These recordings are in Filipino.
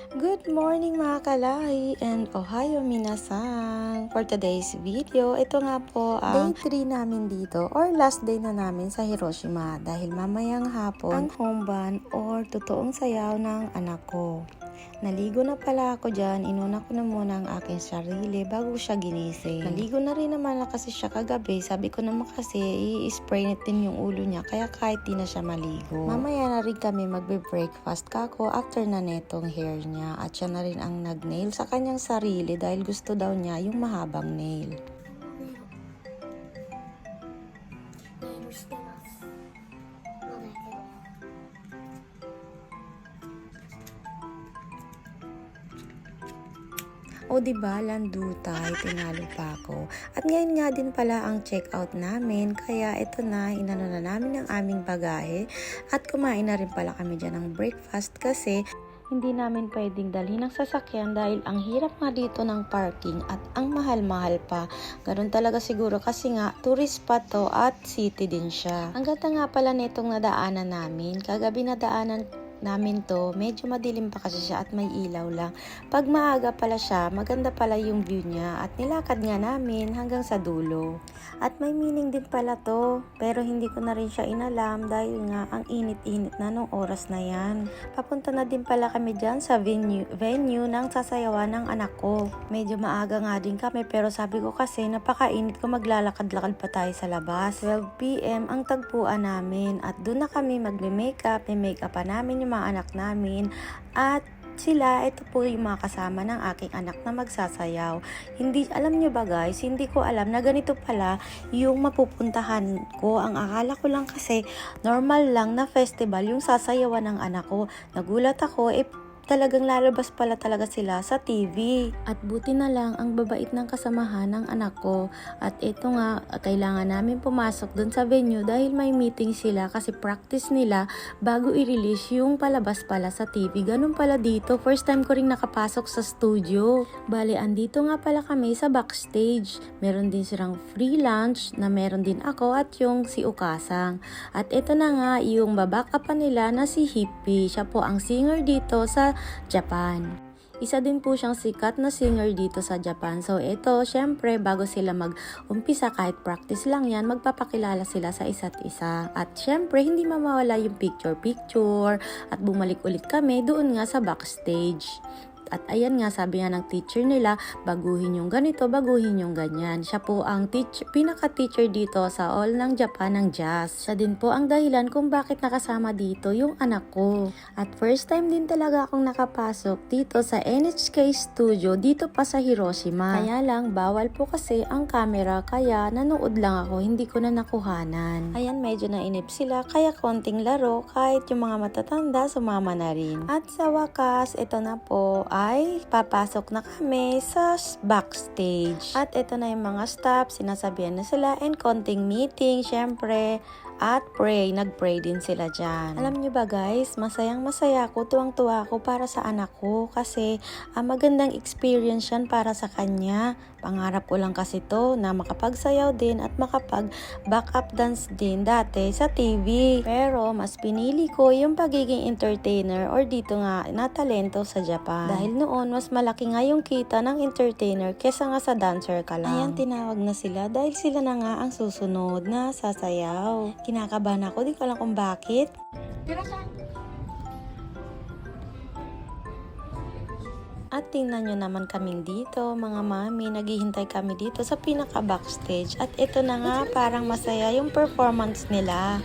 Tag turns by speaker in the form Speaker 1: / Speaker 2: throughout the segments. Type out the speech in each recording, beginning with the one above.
Speaker 1: Good morning mga kalahi and ohayo minasan! For today's video, ito nga po ang day 3 namin dito or last day na namin sa Hiroshima dahil mamayang hapon ang homban or totoong sayaw ng anak ko. Naligo na pala ako dyan, inuna ko na muna ang aking sarili bago siya ginising. Naligo na rin naman na kasi siya kagabi, sabi ko naman kasi i-spray natin yung ulo niya kaya kahit di na siya maligo. Mamaya na rin kami magbe-breakfast kako after na netong hair niya at siya na rin ang nag-nail sa kanyang sarili dahil gusto daw niya yung mahabang nail. O diba, landutay, tinalo pa ako. At ngayon nga din pala ang check-out namin, kaya ito na, inano na namin ang aming bagahe at kumain na rin pala kami dyan ng breakfast kasi hindi namin pwedeng dalhin ng sasakyan dahil ang hirap nga dito ng parking at ang mahal-mahal pa. Ganun talaga siguro kasi nga tourist spot to at city din siya. Ang ganda nga pala nitong nadaanan namin. Kagabi nadaanan namin to, medyo madilim pa kasi siya at may ilaw lang. Pag maaga pala siya, maganda pala yung view niya at nilakad nga namin hanggang sa dulo. At may meaning din pala to, pero hindi ko na rin siya inalam dahil nga ang init-init na nung oras na yan. Papunta na din pala kami dyan sa venue ng sasayawan ng anak ko. Medyo maaga nga din kami pero sabi ko kasi napakainit ko, maglalakad-lakad pa tayo sa labas. 12 PM ang tagpuan namin at doon na kami magme-makeup, may-makeup pa namin yung mga anak namin at sila, ito po yung mga kasama ng aking anak na magsasayaw. Hindi, alam nyo ba guys, hindi ko alam na ganito pala yung mapupuntahan ko. Ang akala ko lang kasi normal lang na festival yung sasayawan ng anak ko. Nagulat ako, talagang lalabas pala talaga sila sa TV. At buti na lang ang babait ng kasamahan ng anak ko. At ito nga, kailangan namin pumasok dun sa venue dahil may meeting sila kasi practice nila bago i-release yung palabas pala sa TV. Ganun pala dito. First time ko ring nakapasok sa studio. Bale, andito nga pala kami sa backstage. Meron din silang free lunch na meron din ako at yung si Ukasang. At ito na nga yung babackupan nila na si Hippie. Siya po ang singer dito sa Japan. Isa din po siyang sikat na singer dito sa Japan. So ito, syempre, bago sila mag-umpisa, kahit practice lang yan, magpapakilala sila sa isa't isa. At syempre, hindi mawawala yung picture-picture at bumalik ulit kami doon nga sa backstage. At ayan nga, sabi nga ng teacher nila, baguhin yung ganito, baguhin yung ganyan. Siya po ang pinaka-teacher dito sa all ng Japan ng jazz. Siya din po ang dahilan kung bakit nakasama dito yung anak ko. At first time din talaga akong nakapasok dito sa NHK Studio dito pa sa Hiroshima. Kaya lang, bawal po kasi ang camera, kaya nanood lang ako, hindi ko na nakuhanan. Ayan, medyo nainip sila, kaya konting laro, kahit yung mga matatanda sumama na rin. At sa wakas, ito na po, ay papasok na kami sa backstage. At ito na yung mga staff, sinasabihan na sila and konting meeting, syempre, at nag-pray din sila dyan. Alam nyo ba guys, masayang-masaya ako, tuwang-tuwa ako para sa anak ko kasi magandang experience yan para sa kanya. Pangarap ko lang kasi to na makapagsayaw din at makapag-backup dance din dati sa TV. Pero mas pinili ko yung pagiging entertainer or dito nga na talento sa Japan. Dahil noon, mas malaki nga yung kita ng entertainer kesa nga sa dancer ka lang. Ayan, tinawag na sila dahil sila na nga ang susunod na sasayaw. Kinakabahan ako, di ko alam kung bakit. At tingnan nyo naman kaming dito, mga mami, naghihintay kami dito sa pinaka-backstage. At ito na nga, parang masaya yung performance nila.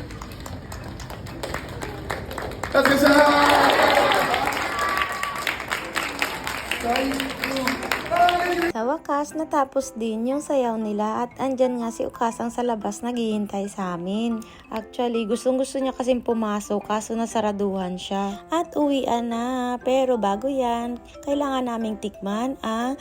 Speaker 1: Sa wakas, natapos din yung sayaw nila at andyan nga si Ukasang sa labas naghihintay sa amin. Actually, gustong-gusto niya kasing pumasok kaso nasaraduhan siya. At uwian na, pero bago yan, kailangan naming tikman ang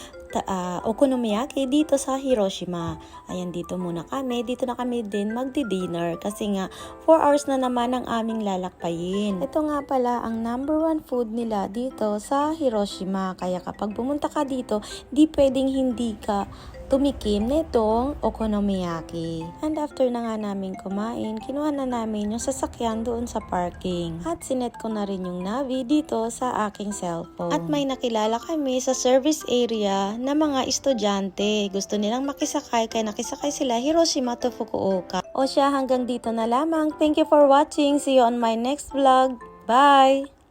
Speaker 1: okonomiyaki dito sa Hiroshima. Ayan, dito muna kami. Dito na kami din magdi-dinner kasi nga 4 hours na naman ang aming lalakpayin. Ito nga pala ang number 1 food nila dito sa Hiroshima. Kaya kapag pumunta ka dito, di pwedeng hindi ka tumikim nitong okonomiyaki. And after na nga namin kumain, kinuha na namin yung sasakyan doon sa parking. At sinet ko na rin yung Navi dito sa aking cellphone. At may nakilala kami sa service area na mga estudyante. Gusto nilang makisakay kaya nakisakay sila Hiroshima to Fukuoka. O siya, hanggang dito na lamang. Thank you for watching. See you on my next vlog. Bye!